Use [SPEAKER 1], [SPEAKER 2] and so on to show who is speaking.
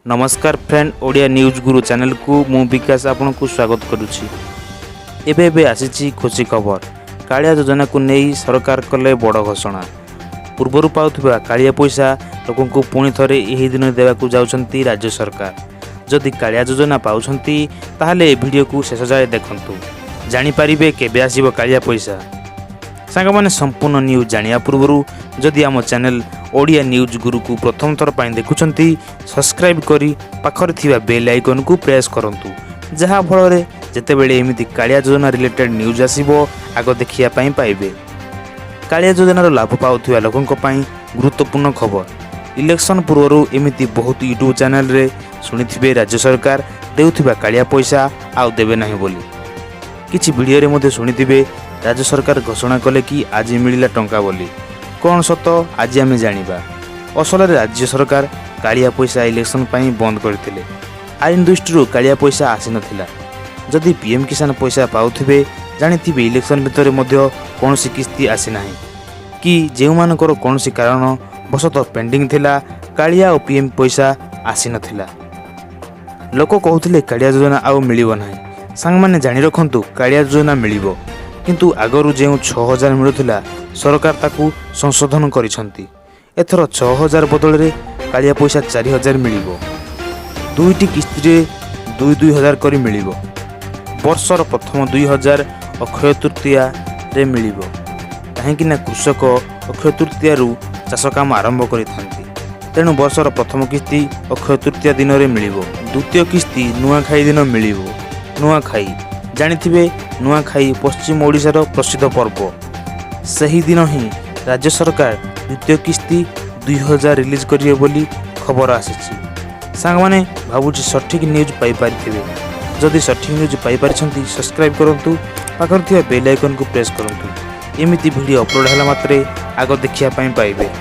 [SPEAKER 1] नमस्कार friend Odia news गुरु channel को मु विकास आपन को स्वागत करुछि। एबे आसीछि खुशी खबर। कालिया योजना को नहीं सरकार कले बड़ घोषणा। पूर्वर पाउथबा कालिया पैसा लोकन को पुणी थरे एही दिन देवा को जाउछंती राज्य सरकार। जदि कालिया योजना पाउछंती ताहाले ए वीडियो को शेष जाए देखंतु, जानि परिबे केबे आसीबो कालिया पैसा। सांग माने संपूर्ण न्यूज जानिया पूर्व जदि आम चैनल ओडिया न्यूज गुरु को प्रथम थर पाई देखुंती सब्सक्राइब करी पाखरे थिबा बेल आइकन को प्रेस करंतु, जहा फल जेते बेले एमिति कालिया योजना रिलेटेड न्यूज आसीबो आग देखिया पाई पाइबे। कालिया योजनार लाभ पाउथिबा लोकंक पाई गुरुत्वपूर्ण खबर। इलेक्शन पूर्व एमिति बहुत यूट्यूब चैनल रे सुनिथिबे राज्य सरकार देउथिबा कालिया पैसा आउ देबे नाही बोली। किछि वीडियो रे मध्ये सुनिथिबे राज्य सरकार घोषणा कले कि आज मिलिला टंका बोली। कौन सत आज आम जानिबा। असल राज्य सरकार कालिया पैसा इलेक्शन पाई बंद करथिले। आईन दृष्टि कालिया पैसा आसी नथिला। जदि पीएम किसान पैसा पाउथिबे जानिथिबे इलेक्शन भितर मध्ये कोनोसी किस्ती आसी नाही कि जेउ मानकर कोनोसी कारण बसत पेंडिंग थिला कालिया और पीएम पैसा आसी नथिला। लोक कहउथिले कालिया योजना आउ मिलिबो नाही। सांग माने जानि रखंतु कालिया योजना मिलिबो, किंतु आगरू जो 6000 मिलुथिला सरकार ताकू संशोधन करिसंती। एथर 6000 बदल रे कालिया पैसा 4000 मिलिबो। दुईटी किस्ती रे 2000 करी मिलिबो। वर्षर प्रथम 2000 अक्षय तृतीया रे मिलिबो, काहेकि ना कृषक अक्षय तृतीया रु चाष काम आरंभ करिथांती। तेणु वर्षर प्रथम किस्ती अक्षय तृतीया दिन रे मिलिबो। द्वितीय किस्ती नुआखाई दिन मिलिबो। नुआखाई जानिथिबे नुआखाई पश्चिम ओडिशार प्रसिद्ध पर्व। सही दिन ही राज्य सरकार द्वितीय किस्ती 2000 रिलीज करिए बोली खबर आसीछि। सांग माने भाबुछि सठिक न्यूज पाई पारिथिबे। जदि सठिक न्यूज पाई पारिछंती सब्सक्राइब करंतु, पाखर थिबा बेल आइकन को प्रेस करंतु। एमिति वीडियो अपलोड होला मात्रे आगो देखिया पाई पाइबे।